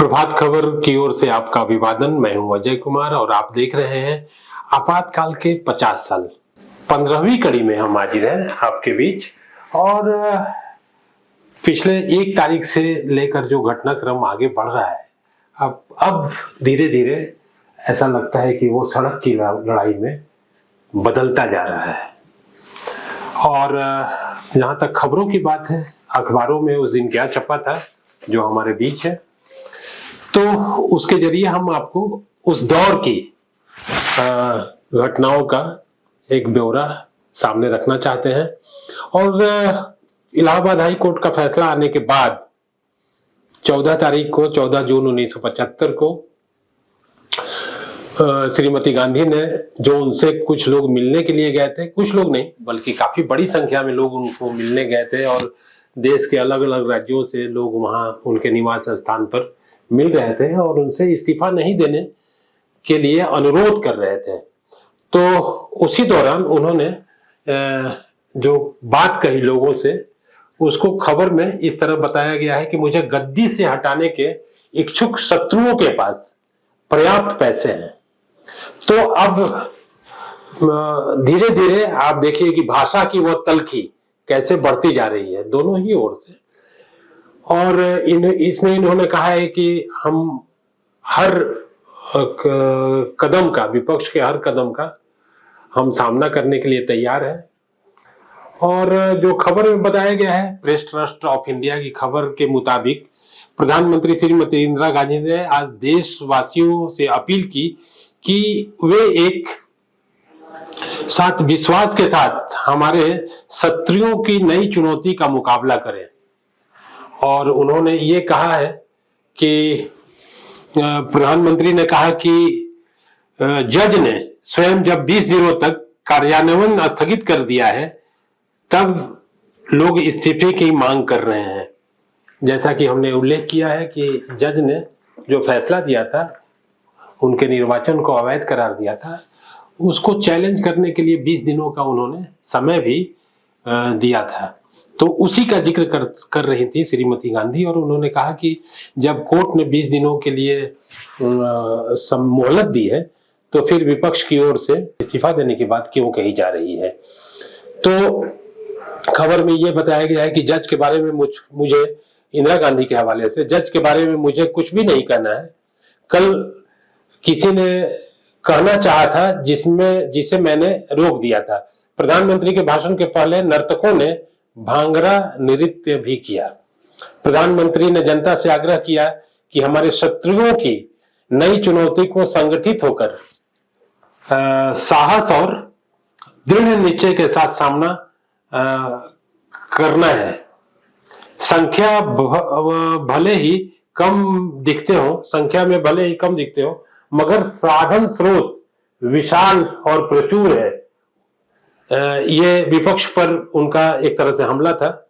प्रभात खबर की ओर से आपका अभिवादन। मैं हूं अजय कुमार और आप देख रहे हैं आपातकाल के 50 साल। 15वीं कड़ी में हम हाजिर हैं आपके बीच। और पिछले 1 तारीख से लेकर जो घटनाक्रम आगे बढ़ रहा है, अब धीरे धीरे ऐसा लगता है कि वो सड़क की लड़ाई में बदलता जा रहा है। और जहां तक खबरों की बात है, अखबारों में उस दिन क्या छपा था जो हमारे बीच है, तो उसके जरिए हम आपको उस दौर की घटनाओं का एक ब्यौरा सामने रखना चाहते हैं। और इलाहाबाद हाई कोर्ट का फैसला आने के बाद 14 जून 1975 को श्रीमती गांधी ने, जो उनसे कुछ लोग मिलने के लिए गए थे, कुछ लोग नहीं बल्कि काफी बड़ी संख्या में लोग उनको मिलने गए थे और देश के अलग अलग राज्यों से लोग वहां उनके निवास स्थान पर मिल रहे थे और उनसे इस्तीफा नहीं देने के लिए अनुरोध कर रहे थे। तो उसी दौरान उन्होंने जो बात कही लोगों से, उसको खबर में इस तरह बताया गया है कि मुझे गद्दी से हटाने के इच्छुक शत्रुओं के पास पर्याप्त पैसे हैं। तो अब धीरे धीरे आप देखिए कि भाषा की वो तलखी कैसे बढ़ती जा रही है दोनों ही ओर से। और इसमें इन्होंने कहा है कि हम हर कदम का, विपक्ष के हर कदम का हम सामना करने के लिए तैयार हैं। और जो खबर में बताया गया है, प्रेस ट्रस्ट ऑफ इंडिया की खबर के मुताबिक प्रधानमंत्री श्रीमती इंदिरा गांधी ने आज देशवासियों से अपील की कि वे एक साथ विश्वास के साथ हमारे शत्रुओं की नई चुनौती का मुकाबला करें। और उन्होंने ये कहा है कि प्रधानमंत्री ने कहा कि जज ने स्वयं जब 20 दिनों तक कार्यान्वयन स्थगित कर दिया है, तब लोग इस्तीफे की मांग कर रहे हैं। जैसा कि हमने उल्लेख किया है कि जज ने जो फैसला दिया था, उनके निर्वाचन को अवैध करार दिया था, उसको चैलेंज करने के लिए 20 दिनों का उन्होंने समय भी दिया था। तो उसी का जिक्र कर रही थी श्रीमती गांधी। और उन्होंने कहा कि जब कोर्ट ने 20 दिनों के लिए मोहलत दी है, तो फिर विपक्ष की ओर से इस्तीफा देने की बात क्यों कही जा रही है। तो खबर में यह बताया गया है कि जज के बारे में मुझे इंदिरा गांधी के हवाले से, जज के बारे में मुझे कुछ भी नहीं कहना है। कल किसी ने कहना चाहा था जिसे मैंने रोक दिया था। प्रधानमंत्री के भाषण के पहले नर्तकों ने भांगड़ा नृत्य भी किया। प्रधानमंत्री ने जनता से आग्रह किया कि हमारे शत्रुओं की नई चुनौती को संगठित होकर साहस और दृढ़ निश्चय के साथ सामना करना है। संख्या भले ही कम दिखते हो, मगर साधन स्रोत विशाल और प्रचुर है। ये विपक्ष पर उनका एक तरह से हमला था।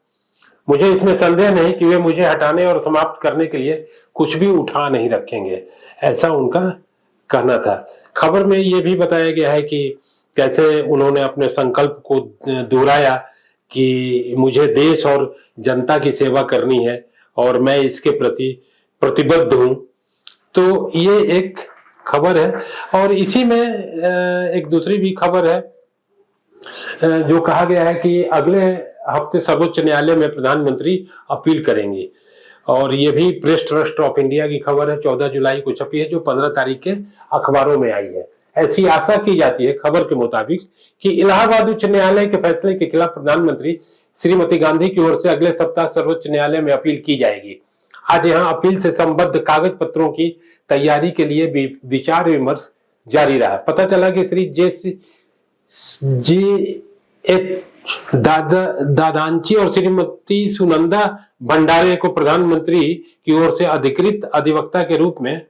मुझे इसमें संदेह नहीं कि वे मुझे हटाने और समाप्त करने के लिए कुछ भी उठा नहीं रखेंगे, ऐसा उनका कहना था। खबर में यह भी बताया गया है कि कैसे उन्होंने अपने संकल्प को दोहराया कि मुझे देश और जनता की सेवा करनी है और मैं इसके प्रति प्रतिबद्ध हूं। तो ये एक खबर है। और इसी में एक दूसरी भी खबर है, जो कहा गया है कि अगले हफ्ते सर्वोच्च न्यायालय में प्रधानमंत्री अपील करेंगे। और ये भी प्रेस ट्रस्ट ऑफ इंडिया की खबर है, 14 जुलाई को छपी है, जो 15 तारीख के अखबारों में आई है। ऐसी आशा की जाती है खबर के मुताबिक कि इलाहाबाद उच्च न्यायालय के फैसले के खिलाफ प्रधानमंत्री श्रीमती गांधी की ओर से अगले सप्ताह सर्वोच्च न्यायालय में अपील की जाएगी। आज यहाँ अपील से संबद्ध कागज पत्रों की तैयारी के लिए विचार विमर्श जारी रहा। पता चला कि श्री दादांची और श्रीमती सुनंदा भंडारे को प्रधानमंत्री की ओर से अधिकृत अधिवक्ता के रूप में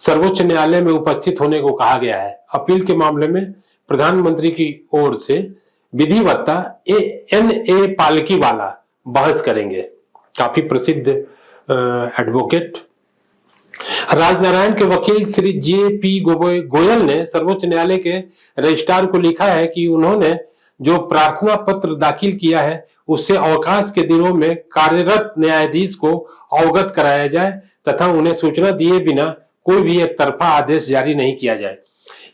सर्वोच्च न्यायालय में उपस्थित होने को कहा गया है। अपील के मामले में प्रधानमंत्री की ओर से विधिवक्ता NA पालकीवाला बहस करेंगे। काफी प्रसिद्ध एडवोकेट। राजनारायण के वकील श्री JP गोयल ने सर्वोच्च न्यायालय के रजिस्ट्रार को लिखा है कि उन्होंने जो प्रार्थना पत्र दाखिल किया है, उससे अवकाश के दिनों में कार्यरत न्यायाधीश को अवगत कराया जाए तथा उन्हें सूचना दिए बिना कोई भी एक तरफा आदेश जारी नहीं किया जाए।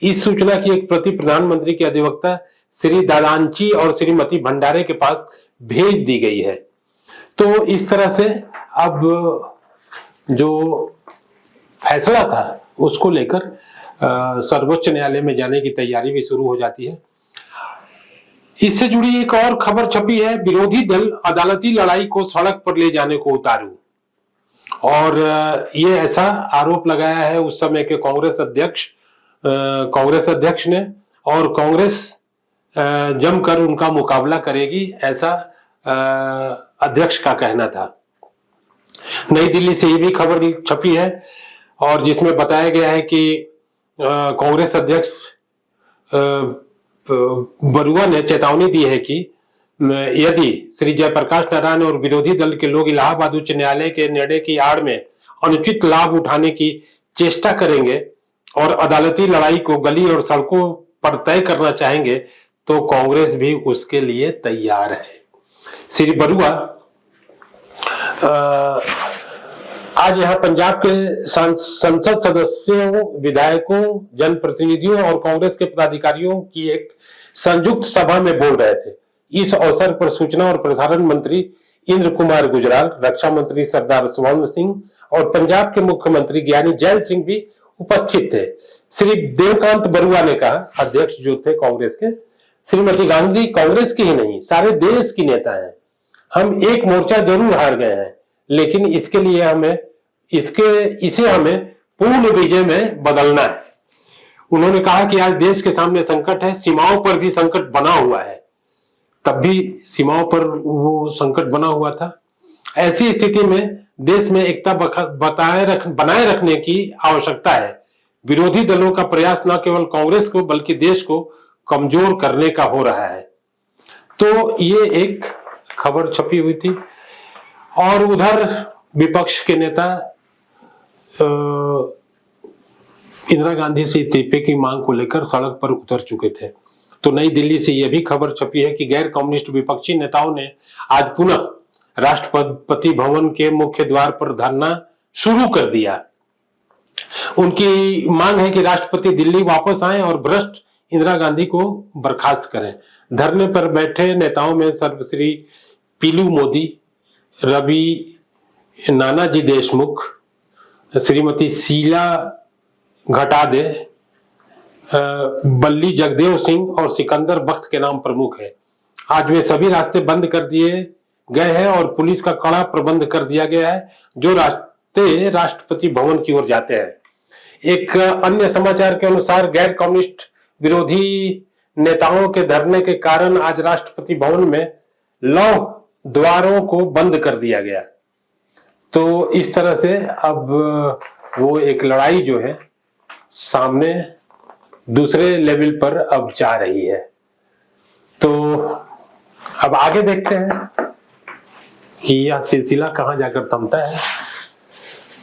इस सूचना की एक प्रति प्रधानमंत्री के अधिवक्ता श्री दादांची और श्रीमती भंडारे के पास भेज दी गई है। तो इस तरह से अब जो फैसला था उसको लेकर सर्वोच्च न्यायालय में जाने की तैयारी भी शुरू हो जाती है। इससे जुड़ी एक और खबर छपी है, विरोधी दल अदालती लड़ाई को सड़क पर ले जाने को उतारू। और ये ऐसा आरोप लगाया है उस समय के कांग्रेस अध्यक्ष ने, और कांग्रेस जमकर उनका मुकाबला करेगी, ऐसा अध्यक्ष का कहना था। नई दिल्ली से ये भी खबर छपी है और जिसमें बताया गया है कि कांग्रेस अध्यक्ष बरुआ ने चेतावनी दी है कि यदि श्री जयप्रकाश नारायण और विरोधी दल के लोग इलाहाबाद उच्च न्यायालय के निर्णय की आड़ में अनुचित लाभ उठाने की चेष्टा करेंगे और अदालती लड़ाई को गली और सड़कों पर तय करना चाहेंगे तो कांग्रेस भी उसके लिए तैयार है। श्री बरुआ आज यहाँ पंजाब के संसद सदस्यों, विधायकों, जनप्रतिनिधियों और कांग्रेस के पदाधिकारियों की एक संयुक्त सभा में बोल रहे थे। इस अवसर पर सूचना और प्रसारण मंत्री इंद्र कुमार गुजराल, रक्षा मंत्री सरदार स्वर्ण सिंह और पंजाब के मुख्यमंत्री ज्ञानी जैल सिंह भी उपस्थित थे। श्री देवकांत बरुआ ने कहा, अध्यक्ष जो थे कांग्रेस के, श्रीमती गांधी कांग्रेस की ही नहीं सारे देश की नेता है। हम एक मोर्चा जरूर हार गए हैं, लेकिन इसके लिए इसे हमें पूर्ण विजय में बदलना है। उन्होंने कहा कि आज देश के सामने संकट है, सीमाओं पर भी संकट बना हुआ है। तब भी सीमाओं पर वो संकट बना हुआ था। ऐसी स्थिति में देश में एकता बनाए रखने की आवश्यकता है। विरोधी दलों का प्रयास न केवल कांग्रेस को बल्कि देश को कमजोर करने का हो रहा है। तो ये एक खबर छपी हुई थी। और उधर विपक्ष के नेता इंदिरा गांधी से इस्तीफे की मांग को लेकर सड़क पर उतर चुके थे। तो नई दिल्ली से यह भी खबर छपी है कि गैर कम्युनिस्ट विपक्षी नेताओं ने आज पुनः राष्ट्रपति भवन के मुख्य द्वार पर धरना शुरू कर दिया। उनकी मांग है कि राष्ट्रपति दिल्ली वापस आए और भ्रष्ट इंदिरा गांधी को बर्खास्त करें। धरने पर बैठे नेताओं में सर्वश्री पीलू मोदी, रवि नानाजी देशमुख, श्रीमती शीला घटादे, बल्ली जगदेव सिंह और सिकंदर बख्त के नाम प्रमुख है। आज वे सभी रास्ते बंद कर दिए गए हैं और पुलिस का कड़ा प्रबंध कर दिया गया है जो रास्ते राष्ट्रपति भवन की ओर जाते हैं। एक अन्य समाचार के अनुसार गैर कम्युनिस्ट विरोधी नेताओं के धरने के कारण आज राष्ट्रपति भवन में लौह द्वारों को बंद कर दिया गया। तो इस तरह से अब वो एक लड़ाई जो है सामने दूसरे लेवल पर अब जा रही है। तो अब आगे देखते हैं कि यह सिलसिला कहां जाकर थमता है।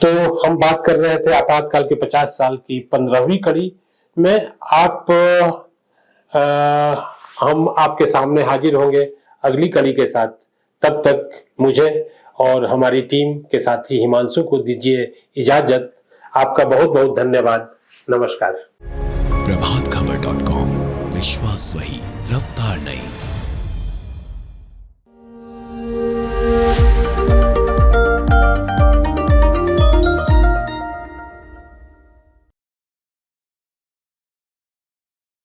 तो हम बात कर रहे थे आपातकाल के 50 साल की 15वीं कड़ी में। हम आपके सामने हाजिर होंगे अगली कड़ी के साथ। तब तक मुझे और हमारी टीम के साथी हिमांशु को दीजिए इजाजत। आपका बहुत बहुत धन्यवाद। नमस्कार। प्रभातखबर.com, विश्वास वही, रफ्तार नहीं।